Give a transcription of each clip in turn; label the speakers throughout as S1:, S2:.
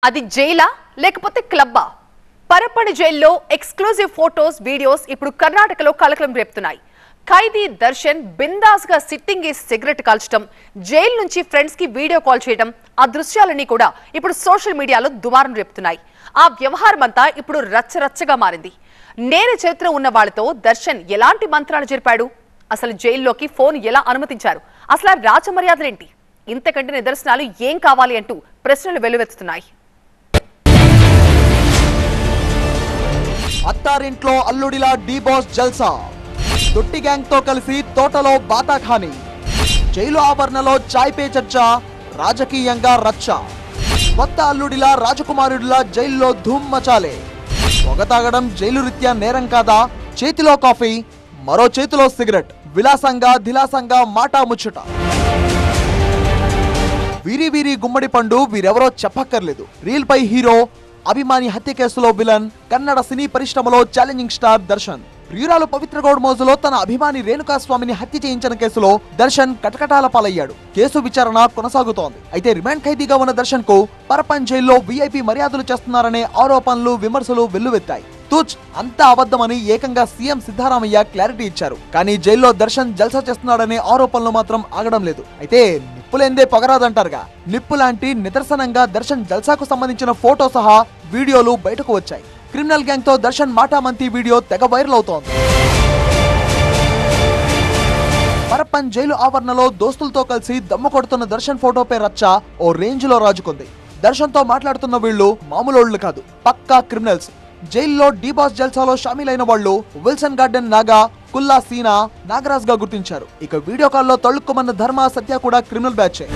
S1: అది జైలా లేకపోతే క్లబ్బా? పరప్పని జైల్లో ఎక్స్క్లూజివ్ ఫోటోస్ వీడియోస్ ఇప్పుడు కర్ణాటకలో కలకలం రేపుతున్నాయి. ఖైదీ దర్శన్ బిందాస్ గా సిట్టింగ్ ఈ సిగరెట్ కాల్చడం, జైలు నుంచి ఫ్రెండ్స్ కి వీడియో కాల్ చేయడం, ఆ దృశ్యాలన్నీ కూడా ఇప్పుడు సోషల్ మీడియాలో దుమారం రేపుతున్నాయి. ఆ వ్యవహారం అంతా ఇప్పుడు రచ్చరచ్చగా మారింది. నేర చరిత్ర ఉన్న వాళ్లతో దర్శన్ ఎలాంటి మంత్రాలు జరిపాడు? అసలు జైల్లోకి ఫోన్ ఎలా అనుమతించారు? అసలు రాజమర్యాదలేంటి? ఇంతకంటే నిదర్శనాలు ఏం కావాలి అంటూ ప్రశ్నలు వెల్లువెత్తుతున్నాయి.
S2: అత్తారింట్లో అల్లుడిలా డీ బాస్ జల్సా, దొట్టి గ్యాంగ్ తో కలిసి తోటలో బాతాఖాని, జైలు ఆవరణలో చాయ్ పే చర్చ, రాజకీయంగా రచ్చ, కొత్త అల్లుడిలా రాజకుమారుడిలా జైల్లో ధూమ్ మచాలే. పొగ తాగడం జైలు రీత్యా నేరం కాదా? చేతిలో కాఫీ, మరో చేతిలో సిగరెట్, విలాసంగా దిలాసంగా మాటా ముచ్చట. వీరి వీరి గుమ్మడి పండు వీరెవరో చెప్పక్కర్లేదు. రీల్ పై హీరో, అభిమాని హత్య కేసులో విలన్, కన్నడ సినీ పరిశ్రమలో ఛాలెంజింగ్ స్టార్ దర్శన్. ప్రియురాలు పవిత్ర గౌడ్ మోజులో తన అభిమాని రేణుకాస్వామిని హత్య చేయించిన కేసులో దర్శన్ కటకటాల పాలయ్యాడు. కేసు విచారణ కొనసాగుతోంది. అయితే రిమాండ్ ఖైదీగా ఉన్న దర్శన్ కు పరపన్ జైల్లో వీఐపీ మర్యాదలు చేస్తున్నారనే ఆరోపణలు, విమర్శలు వెల్లువెత్తాయి. తుచ్ అంతా అబద్ధమని ఏకంగా సీఎం సిద్ధరామయ్య క్లారిటీ ఇచ్చారు. కానీ జైల్లో దర్శన్ జల్సా చేస్తున్నాడనే ఆరోపణలు మాత్రం ఆగడం లేదు. అయితే నిప్పులేందే పొగరాదంటారుగా, నిప్పు లాంటి నిదర్శనంగా దర్శన్ జల్సాకు సంబంధించిన ఫోటో సహా వీడియోలు బయటకు వచ్చాయి. క్రిమినల్ గ్యాంగ్ తో దర్శన్ మాటామంతి వీడియో తెగ వైరల్ అవుతోంది. పరప్పన్ జైలు ఆవరణలో దోస్తులతో కలిసి దమ్ము కొడుతున్న దర్శన్ ఫోటోపై రచ్చ ఓ రేంజ్ లో రాజుకుంది. దర్శన్ తో మాట్లాడుతున్న వీళ్లు మామూలోళ్లు కాదు, పక్కా క్రిమినల్స్. జైల్లో డీ బాస్ జల్సాలో షామీలైన వాళ్ళు విల్సన్ గార్డెన్ నాగా, కుల్లా సీనా, నాగరాజ్ గా గుర్తించారు. ఇక వీడియో కాల్లో తళుక్కుమన్న ధర్మ, సత్య కూడా క్రిమినల్ బ్యాచే.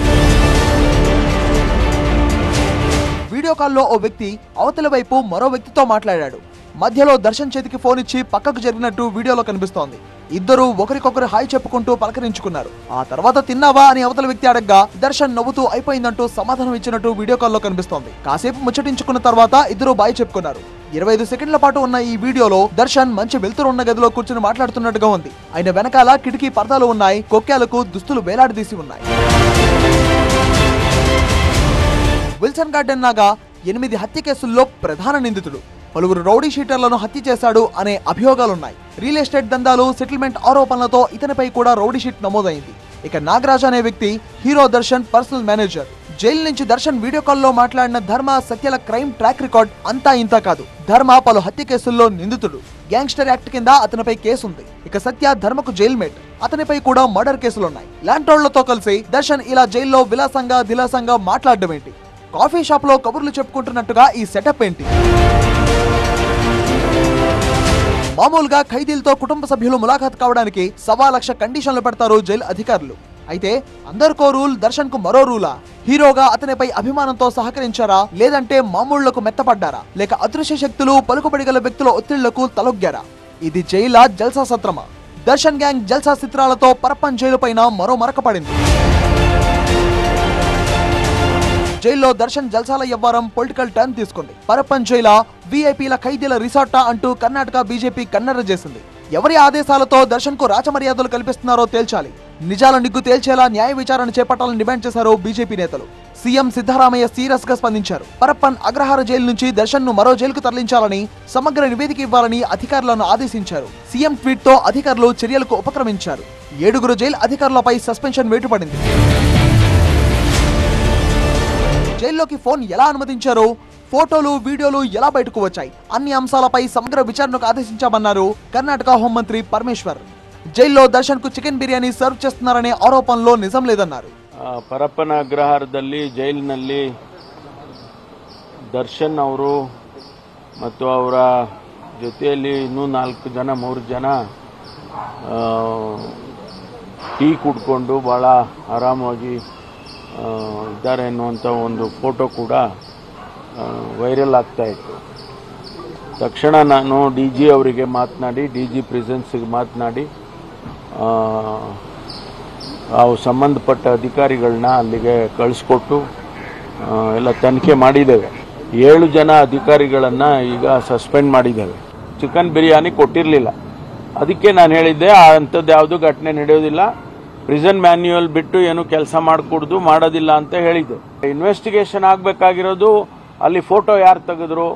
S2: వీడియో కాల్లో ఓ వ్యక్తి అవతలి వైపు మరో వ్యక్తితో మాట్లాడాడు. మధ్యలో దర్శన్ చేతికి ఫోన్ ఇచ్చి పక్కకు జరిగినట్టు వీడియోలో కనిపిస్తోంది. ఇద్దరు ఒకరికొకరు హాయ్ చెప్పుకుంటూ పలకరించుకున్నారు. ఆ తర్వాత తిన్నావా అని అవతల వ్యక్తి అడగ్గా దర్శన్ నవ్వుతూ అయిపోయిందంటూ సమాధానం ఇచ్చినట్టు వీడియో కాల్లో కనిపిస్తోంది. కాసేపు ముచ్చటించుకున్న తర్వాత ఇద్దరు బాయ్ చెప్పుకున్నారు. 25 సెకండ్ల పాటు ఉన్న ఈ వీడియోలో దర్శన్ మంచి వెలుతురు ఉన్న గదిలో కూర్చుని మాట్లాడుతున్నట్టుగా ఉంది. ఆయన వెనకాల కిటికీ పరదాలు ఉన్నాయి, కొక్కేలకు దుస్తులు వేలాడదీసి ఉన్నాయి. విల్సన్ గార్డెన్ నాగా 8 హత్య కేసుల్లో ప్రధాన నిందితుడు. పలువురు రౌడీ షీటర్లను హత్య చేశాడు అనే అభియోగాలున్నాయి. రియల్ ఎస్టేట్ దందాలు, సెటిల్మెంట్ ఆరోపణలతో ఇతనిపై కూడా రౌడీ షీట్ నమోదైంది. ఇక నాగరాజ్ అనే వ్యక్తి hero Darshan personal manager. Jail నుంచి దర్శన్ వీడియో కాల్లో మాట్లాడిన ధర్మ, సత్యల క్రైమ్ ట్రాక్ రికార్డ్ అంతా ఇంతా కాదు. ధర్మ పలు హత్య కేసుల్లో నిందితుడు. గ్యాంగ్స్టర్ యాక్ట్ కింద అతనిపై కేసుంది. ఇక సత్య ధర్మకు జైల్ మేట్, అతనిపై కూడా మర్డర్ కేసులున్నాయి. లాంటోళ్లతో కలిసి దర్శన్ ఇలా జైల్లో విలాసంగా దిలాసంగా మాట్లాడడం ఏంటి? కాఫీ షాప్ లో కబుర్లు చెప్పుకుంటున్నట్టుగా ఈ సెటప్ ఏంటి? మామూలుగా ఖైదీలతో కుటుంబ సభ్యులు ములాఖాత్ కావడానికి 1,00,000 కండిషన్లు పెడతారు జైలు అధికారులు. అయితే అందరికో రూల్, దర్శన్ కు మరో రూలా? హీరోగా అతనిపై అభిమానంతో సహకరించారా, లేదంటే మామూళ్లకు మెత్తపడ్డారా, లేక అదృశ్య శక్తులు, పలుకుబడి గల వ్యక్తుల ఒత్తిళ్లకు తలొగ్గారా? ఇది జైలా, జల్సా సత్రమా? దర్శన్ గ్యాంగ్ జల్సా చిత్రాలతో పరప్పన్ జైలు పైన మరో మరక పడింది. జైల్లో దర్శన్ జల్సాల వ్యవహారం పొలిటికల్ టర్న్ తీసుకుంది. పరప్పన్ జైలా వీఐపీల ఖైదీల రిసార్టా అంటూ కర్ణాటక బీజేపీ కన్నెర్ర చేసింది. ఎవరి ఆదేశాలతో దర్శన్ కు రాచమర్యాదలు కల్పిస్తున్నారో తేల్చాలి. నిజాల నిగ్గు తేల్చేలా న్యాయ విచారణ చేపట్టాలని డిమాండ్ చేశారు బీజేపీ నేతలు. సీఎం సిద్ధరామయ్య సీరియస్ గా స్పందించారు. పరప్పన్ అగ్రహార జైలు నుంచి దర్శన్ ను మరో జైలుకు తరలించాలని, సమగ్ర నివేదిక ఇవ్వాలని అధికారులను ఆదేశించారు. సీఎం ట్వీట్ తో అధికారులు చర్యలకు ఉపక్రమించారు. 7 జైలు అధికారులపై సస్పెన్షన్ వేటుపడింది. జైల్లోకి ఫోన్ ఎలా అనుమతించారు? ఫోటోలు, వీడియోలు ఎలా బయటకు వచ్చాయి? అన్ని అంశాలపై సమగ్ర విచారణకు ఆదేశించామన్నారు కర్ణాటక హోంమంత్రి పరమేశ్వర్. జైల్లో దర్శన్ కు చికెన్ బిర్యానీ సర్వ్ చేస్తున్నారనే ఆరోపణలో నిజం లేదన్నారు.
S3: ಪರಪ್ಪನ ಅಗ್ರಹಾರದಲ್ಲಿ ಜೈಲಿನಲ್ಲಿ ದರ್ಶನ್ ಅವರು ಮತ್ತು ಅವರ ಜೊತೆಯಲ್ಲಿ ಇನ್ನೂ 4 ಜನ 3 ಜನ ಟೀ ಕುಡ್ಕೊಂಡು ಭಾಳ ಆರಾಮಾಗಿ ಇದ್ದಾರೆ ಅನ್ನುವಂಥ ಒಂದು ಫೋಟೋ ಕೂಡ ವೈರಲ್ ಆಗ್ತಾ ಇತ್ತು. ತಕ್ಷಣ ನಾನು ಡಿ ಜಿ ಅವರಿಗೆ ಮಾತನಾಡಿ, ಡಿ ಜಿ ಪ್ರಿಸನ್ಸ್ಗೆ ಮಾತನಾಡಿ ಅವು ಸಂಬಂಧಪಟ್ಟ ಅಧಿಕಾರಿಗಳನ್ನ ಅಲ್ಲಿಗೆ ಕಳಿಸ್ಕೊಟ್ಟು ಎಲ್ಲ ತನಿಖೆ ಮಾಡಿದ್ದೇವೆ. 7 ಜನ ಅಧಿಕಾರಿಗಳನ್ನು ಈಗ ಸಸ್ಪೆಂಡ್ ಮಾಡಿದ್ದೇವೆ. ಚಿಕನ್ ಬಿರಿಯಾನಿ ಕೊಟ್ಟಿರಲಿಲ್ಲ, ಅದಕ್ಕೆ ನಾನು ಹೇಳಿದ್ದೆ ಅಂಥದ್ದು ಯಾವುದು ಘಟನೆ ನಡೆಯೋದಿಲ್ಲ, ಪ್ರಿಸನ್ ಮ್ಯಾನ್ಯುಯಲ್ ಬಿಟ್ಟು ಏನು ಕೆಲಸ ಮಾಡಕೂಡದು ಮಾಡೋದಿಲ್ಲ ಅಂತ ಹೇಳಿದ್ದೆ. ಇನ್ವೆಸ್ಟಿಗೇಷನ್ ಆಗಬೇಕಾಗಿರೋದು ಅಲ್ಲಿ ಫೋಟೋ ಯಾರು ತೆಗೆದ್ರು,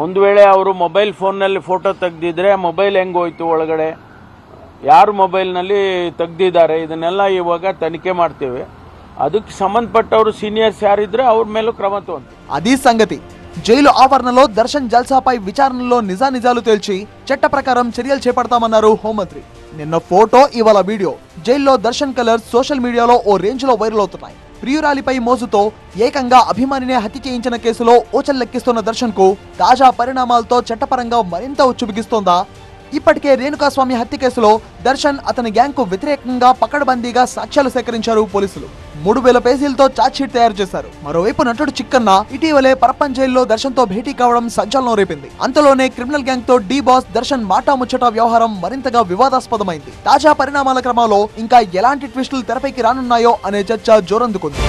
S3: ಒಂದು ವೇಳೆ ಅವರು ಮೊಬೈಲ್ ಫೋನ್ನಲ್ಲಿ ಫೋಟೋ ತೆಗೆದಿದ್ರೆ ಮೊಬೈಲ್ ಹೆಂಗೋಯ್ತು ಒಳಗಡೆ, ಯಾರು ಮೊಬೈಲ್ನಲ್ಲಿ ತೆಗೆದಿದ್ದಾರೆ, ಇದನ್ನೆಲ್ಲ ಇವಾಗ ತನಿಖೆ ಮಾಡ್ತೇವೆ. ಅದಕ್ಕೆ సంబంధపట్టವರು సీనియర్స్ యారిద్రే ಅವ್ರ ಮೇಲೂ క్రమ తోంది.
S2: అది సంగతి. జైలు ఆవరణలో దర్శన్ జల్సాపై విచారణలో నిజానిజాలు తేల్చి చట్ట ప్రకారం చర్యలు చేపడతామన్నారు హోంమంత్రి. నిన్న ఫోటో, ఇవాళ వీడియో జైల్లో దర్శన్ కలర్స్ సోషల్ మీడియాలో ఓ రేంజ్ లో వైరల్ అవుతున్నాయి. ప్రియురాలిపై మోజుతో ఏకంగా అభిమానినే హత్య చేయించిన కేసులో ఓచల్లెక్కిస్తున్న దర్శన్ కు తాజా పరిణామాలతో చట్టపరంగా మరింత ఉచ్చుబిగిస్తోందా? ఇప్పటికే రేణుకాస్వామి హత్య కేసులో దర్శన్, అతని గ్యాంగ్ కు వ్యతిరేకంగా పకడ్బందీగా సాక్ష్యాలు సేకరించారు పోలీసులు. 3000 పేజీలతో ఛార్జ్ షీట్ తయారు చేశారు. మరోవైపు నటుడు చిక్కన్న ఇటీవలే పరప్పన్ జైల్లో దర్శన్ తో భేటీ కావడం సంచలనం రేపింది. అంతలోనే క్రిమినల్ గ్యాంగ్ తో డి బాస్ దర్శన్ మాటా ముచ్చట వ్యవహారం మరింతగా వివాదాస్పదమైంది. తాజా పరిణామాల క్రమంలో ఇంకా ఎలాంటి ట్విస్టులు తెరపైకి రానున్నాయో అనే చర్చ జోరందుకుంది.